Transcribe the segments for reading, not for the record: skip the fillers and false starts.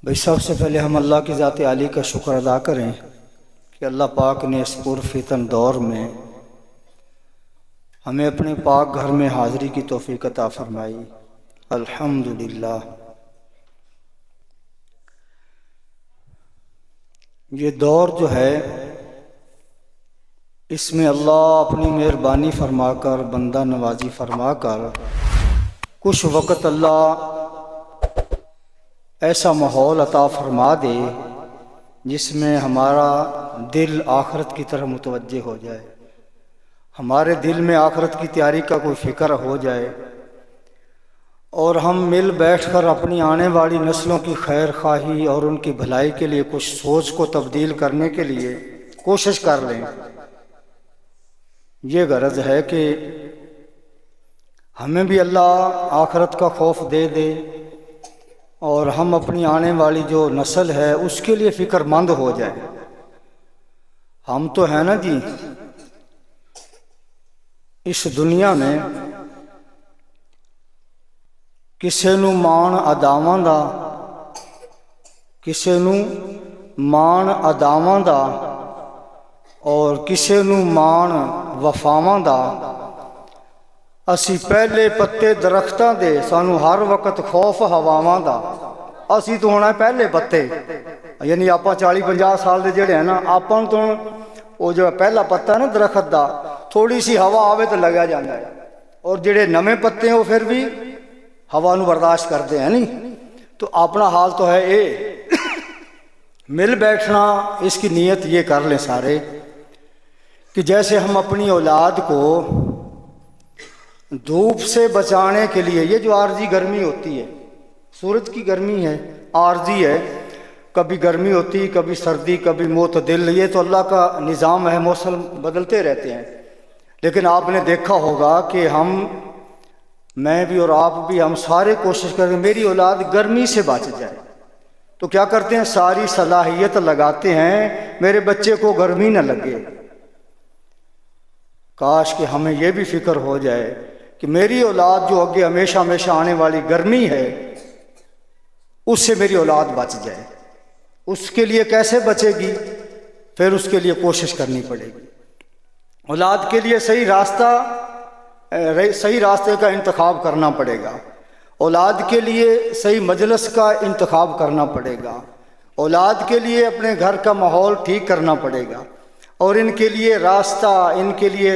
بھائی سب سے پہلے ہم اللہ کی ذات عالی کا شکر ادا کریں کہ اللہ پاک نے اس پرفتن دور میں ہمیں اپنے پاک گھر میں حاضری کی توفیق عطا فرمائی۔ الحمدللہ۔ یہ دور جو ہے اس میں اللہ اپنی مہربانی فرما کر، بندہ نوازی فرما کر کچھ وقت اللہ ایسا ماحول عطا فرما دے جس میں ہمارا دل آخرت کی طرف متوجہ ہو جائے، ہمارے دل میں آخرت کی تیاری کا کوئی فکر ہو جائے، اور ہم مل بیٹھ کر اپنی آنے والی نسلوں کی خیر خواہی اور ان کی بھلائی کے لیے کچھ سوچ کو تبدیل کرنے کے لیے کوشش کر لیں۔ یہ غرض ہے کہ ہمیں بھی اللہ آخرت کا خوف دے دے اور ہم اپنی آنے والی جو نسل ہے اس کے لیے فکر مند ہو جائے۔ ہم تو ہیں نا جی اس دنیا میں کسے نو مان اداواں دا، کسے نو مان اداواں دا اور کسے نو مان وفاواں دا۔ اسی پہلے پتے درختاں دے، سانو ہر وقت خوف ہواواں دا۔ اسی تو ہونا پہلے پتے، یعنی آپاں 40-50 سال دے جڑے ہیں نا، آپاں تو وہ جو پہلا پتا ہے نا درخت دا، تھوڑی سی ہوا آوے تو لگا جاتا ہے، اور جڑے نویں پتے ہیں وہ پھر بھی ہوا نو برداشت کرتے ہیں نہیں۔ تو اپنا حال تو ہے اے، مل بیٹھنا اس کی نیت یہ کر لیں سارے کہ جیسے ہم اپنی اولاد کو دھوپ سے بچانے کے لیے، یہ جو عارضی گرمی ہوتی ہے، سورج کی گرمی ہے، عارضی ہے، کبھی گرمی ہوتی، کبھی سردی، کبھی معتدل، یہ تو اللہ کا نظام ہے، موسم بدلتے رہتے ہیں۔ لیکن آپ نے دیکھا ہوگا کہ میں بھی اور آپ بھی، ہم سارے کوشش کریں میری اولاد گرمی سے بچ جائے، تو کیا کرتے ہیں؟ ساری صلاحیت لگاتے ہیں میرے بچے کو گرمی نہ لگے۔ کاش کہ ہمیں یہ بھی فکر ہو جائے کہ میری اولاد جو آگے ہمیشہ ہمیشہ آنے والی گرمی ہے اس سے میری اولاد بچ جائے۔ اس کے لیے کیسے بچے گی؟ پھر اس کے لیے کوشش کرنی پڑے گی۔ اولاد کے لیے صحیح راستے کا انتخاب کرنا پڑے گا، اولاد کے لیے صحیح مجلس کا انتخاب کرنا پڑے گا، اولاد کے لیے اپنے گھر کا ماحول ٹھیک کرنا پڑے گا، اور ان کے لیے راستہ، ان کے لیے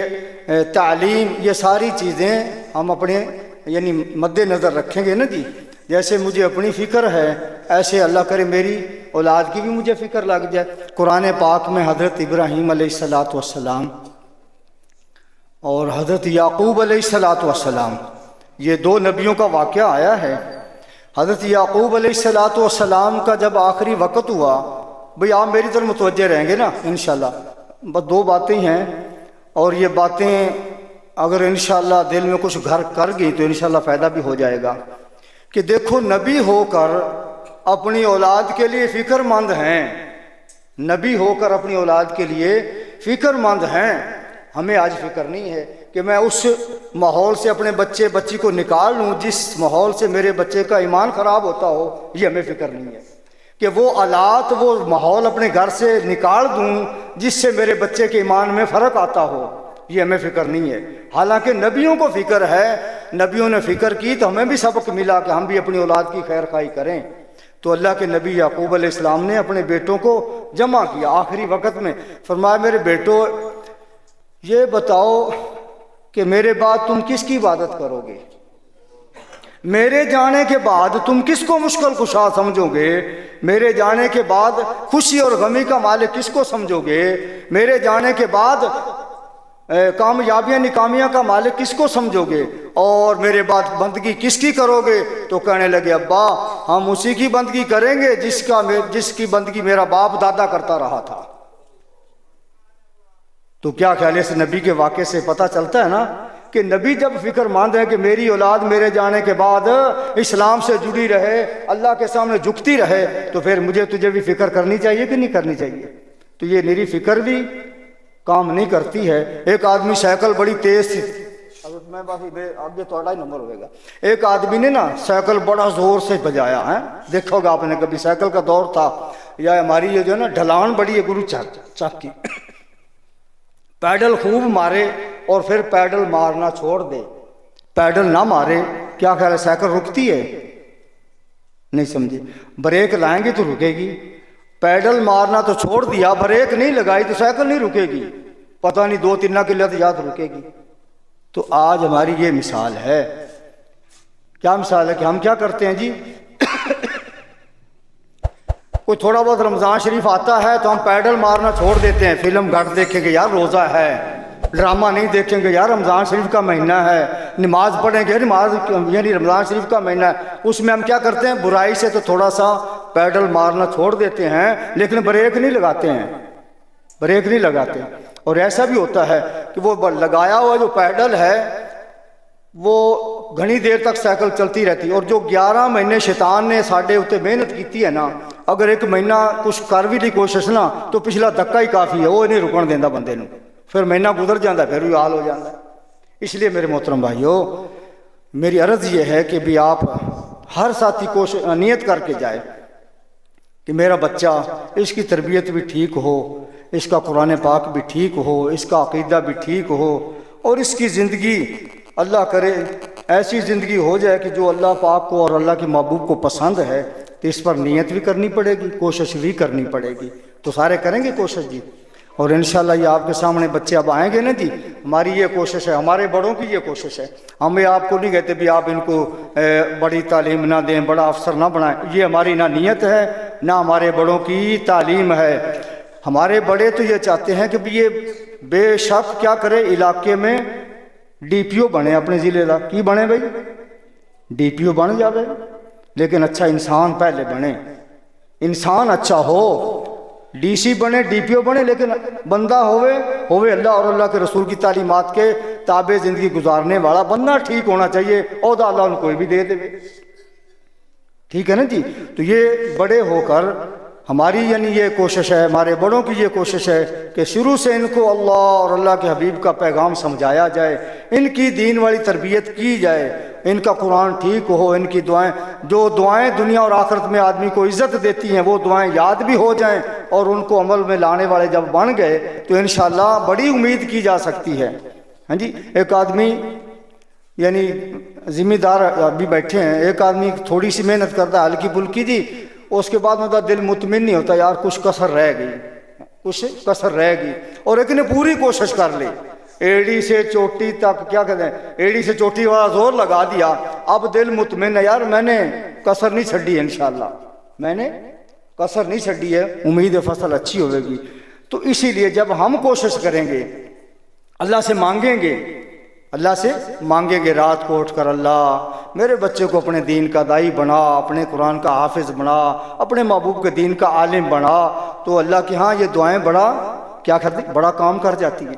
تعلیم، یہ ساری چیزیں ہم اپنے یعنی مد نظر رکھیں گے نا جی۔ جیسے مجھے اپنی فکر ہے ایسے اللہ کرے میری اولاد کی بھی مجھے فکر لگ جائے۔ قرآن پاک میں حضرت ابراہیم علیہ السلام اور حضرت یعقوب علیہ السلام، یہ دو نبیوں کا واقعہ آیا ہے۔ حضرت یعقوب علیہ السلام کا جب آخری وقت ہوا، بھئی آپ میری طرف متوجہ رہیں گے نا انشاءاللہ، بس دو باتیں ہیں، اور یہ باتیں اگر انشاءاللہ دل میں کچھ گھر کر گئی تو انشاءاللہ فائدہ بھی ہو جائے گا کہ دیکھو نبی ہو کر اپنی اولاد کے لیے فکر مند ہیں، نبی ہو کر اپنی اولاد کے لیے فکر مند ہیں۔ ہمیں آج فکر نہیں ہے کہ میں اس ماحول سے اپنے بچی کو نکال لوں جس ماحول سے میرے بچے کا ایمان خراب ہوتا ہو، یہ ہمیں فکر نہیں ہے کہ وہ آلات، وہ ماحول اپنے گھر سے نکال دوں جس سے میرے بچے کے ایمان میں فرق آتا ہو، یہ ہمیں فکر نہیں ہے۔ حالانکہ نبیوں کو فکر ہے، نبیوں نے فکر کی تو ہمیں بھی سبق ملا کہ ہم بھی اپنی اولاد کی خیر خواہی کریں۔ تو اللہ کے نبی یعقوب علیہ السلام نے اپنے بیٹوں کو جمع کیا آخری وقت میں، فرمایا میرے بیٹو یہ بتاؤ کہ میرے بعد تم کس کی عبادت کرو گے؟ میرے جانے کے بعد تم کس کو مشکل کشا سمجھو گے؟ میرے جانے کے بعد خوشی اور غمی کا مالک کس کو سمجھو گے؟ میرے جانے کے بعد کامیابیاں ناکامیاں کا مالک کس کو سمجھو گے؟ اور میرے بعد بندگی کس کی کرو گے؟ تو کہنے لگے ابا ہم اسی کی بندگی کریں گے جس کی بندگی میرا باپ دادا کرتا رہا تھا۔ تو کیا خیال ہے؟ اس نبی کے واقعے سے پتہ چلتا ہے نا کہ نبی جب فکر مند ہے کہ میری اولاد میرے جانے کے بعد اسلام سے جڑی رہے، اللہ کے سامنے جھکتی رہے، تو پھر مجھے تجھے بھی فکر کرنی چاہیے کہ نہیں کرنی چاہیے؟ تو یہ میری فکر بھی کام نہیں کرتی ہے۔ ایک آدمی سائیکل بڑی تیز تھی، میں بس اب یہ تھوڑا ہی نمبر ہوئے گا۔ ایک آدمی نے نا سائیکل بڑا زور سے بجایا ہے، دیکھو گا آپ نے کبھی، سائیکل کا دور تھا، یا ہماری یہ جو ہے نا ڈھلان بڑی ہے گرو چک کی، پیڈل خوب مارے اور پھر پیڈل مارنا چھوڑ دے، پیڈل نہ مارے، کیا خیال ہے سائیکل رکتی ہے؟ نہیں سمجھے، بریک لائیں گے تو رکے گی، پیڈل مارنا تو چھوڑ دیا، بریک نہیں لگائی تو سائیکل نہیں رکے گی، پتہ نہیں 2-3 کلو تو یاد رکے گی۔ تو آج ہماری یہ مثال ہے، کیا مثال ہے کہ ہم کیا کرتے ہیں جی، کوئی تھوڑا بہت رمضان شریف آتا ہے تو ہم پیڈل مارنا چھوڑ دیتے ہیں، فلم گھٹ دیکھیں گے یار روزہ ہے، ڈرامہ نہیں دیکھیں گے یار رمضان شریف کا مہینہ ہے، نماز پڑھیں گے نماز یعنی رمضان شریف کا مہینہ ہے، اس میں ہم کیا کرتے ہیں برائی سے تو تھوڑا سا پیڈل مارنا چھوڑ دیتے ہیں، لیکن بریک نہیں لگاتے ہیں، بریک نہیں لگاتے۔ اور ایسا بھی ہوتا ہے کہ وہ لگایا ہوا جو پیڈل ہے وہ گھنی دیر تک سائیکل چلتی رہتی، اور جو 11 مہینے شیطان نے ساڈے اتنے محنت کیتی ہے نا، اگر ایک مہینہ کچھ کر بھی لی کوشش نا تو پچھلا دھکا ہی کافی ہے، وہ نہیں رکن دینا بندے نو، پھر مہینہ گزر جاتا ہے پھر بھی حال ہو جاتا ہے۔ اس لیے میرے محترم بھائیو، میری عرض یہ ہے کہ بھی آپ ہر ساتھی کوشش نیت کر کے جائے کہ میرا بچہ اس کی تربیت بھی ٹھیک ہو، اس کا قرآن پاک بھی ٹھیک ہو، اس کا عقیدہ بھی ٹھیک ہو، اور اس کی زندگی اللہ کرے ایسی زندگی ہو جائے کہ جو اللہ پاک کو اور اللہ کے محبوب کو پسند ہے، تو اس پر نیت بھی کرنی پڑے گی، کوشش بھی کرنی پڑے گی۔ تو سارے کریں گے کوشش جی، اور انشاءاللہ یہ آپ کے سامنے بچے اب آئیں گے نا جی، ہماری یہ کوشش ہے، ہمارے بڑوں کی یہ کوشش ہے، ہمیں آپ کو نہیں کہتے بھی آپ ان کو بڑی تعلیم نہ دیں، بڑا افسر نہ بنائیں، یہ ہماری نہ نیت ہے نہ ہمارے بڑوں کی تعلیم ہے۔ ہمارے بڑے تو یہ چاہتے ہیں کہ بھی یہ بے شک کیا کرے، علاقے میں ڈی پی او بنے، اپنے ضلع کا کی بنے بھائی، ڈی پی او بن جاوے، لیکن اچھا انسان پہلے بنے، انسان اچھا ہو، ڈی سی بنے ڈی پی او بنے لیکن بندہ ہوئے اللہ اور اللہ کے رسول کی تعلیمات کے تابع زندگی گزارنے والا بندہ ٹھیک ہونا چاہیے، عہدہ اللہ ان کوئی بھی دے دے، ٹھیک ہے نا جی۔ تو یہ بڑے ہو کر ہماری یعنی یہ کوشش ہے، ہمارے بڑوں کی یہ کوشش ہے کہ شروع سے ان کو اللہ اور اللہ کے حبیب کا پیغام سمجھایا جائے، ان کی دین والی تربیت کی جائے، ان کا قرآن ٹھیک ہو، ان کی دعائیں جو دعائیں دنیا اور آخرت میں آدمی کو عزت دیتی ہیں وہ دعائیں یاد بھی ہو جائیں، اور ان کو عمل میں لانے والے جب بن گئے تو انشاءاللہ بڑی امید کی جا سکتی ہے۔ ہاں جی، ایک آدمی یعنی ذمہ دار ابھی بیٹھے ہیں، ایک آدمی تھوڑی سی محنت کرتا ہے ہلکی پھلکی جی، اس کے بعد میرا دل مطمئن نہیں ہوتا، یار کچھ کسر رہ گئی، اور ایک نے پوری کوشش کر لی، ایڑی سے چوٹی تک کیا کہتے ہیں، ایڑی سے چوٹی والا زور لگا دیا، اب دل مطمئن ہے، یار میں نے کسر نہیں چھڑی ہے، انشاءاللہ میں نے کسر نہیں چھڑی ہے، امید ہے فصل اچھی ہوئے گی۔ تو اسی لیے جب ہم کوشش کریں گے، اللہ سے مانگیں گے رات کو اٹھ کر، اللہ میرے بچے کو اپنے دین کا دائی بنا، اپنے قرآن کا حافظ بنا، اپنے محبوب کے دین کا عالم بنا، تو اللہ کے ہاں یہ دعائیں بڑا کام کر جاتی ہیں۔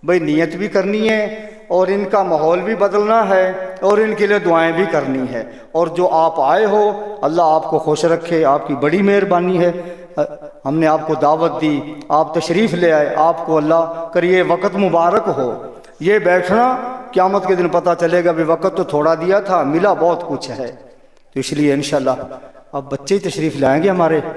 بھئی نیت بھی کرنی ہے، اور ان کا ماحول بھی بدلنا ہے، اور ان کے لیے دعائیں بھی کرنی ہے، اور جو آپ آئے ہو اللہ آپ کو خوش رکھے، آپ کی بڑی مہربانی ہے، ہم نے آپ کو دعوت دی، آپ تشریف لے آئے، آپ کو اللہ کریے وقت مبارک ہو۔ یہ بیٹھنا قیامت کے دن پتہ چلے گا بھی وقت تو تھوڑا دیا تھا، ملا بہت کچھ ہے۔ تو اس لیے انشاءاللہ اب بچے ہی تشریف لائیں گے ہمارے۔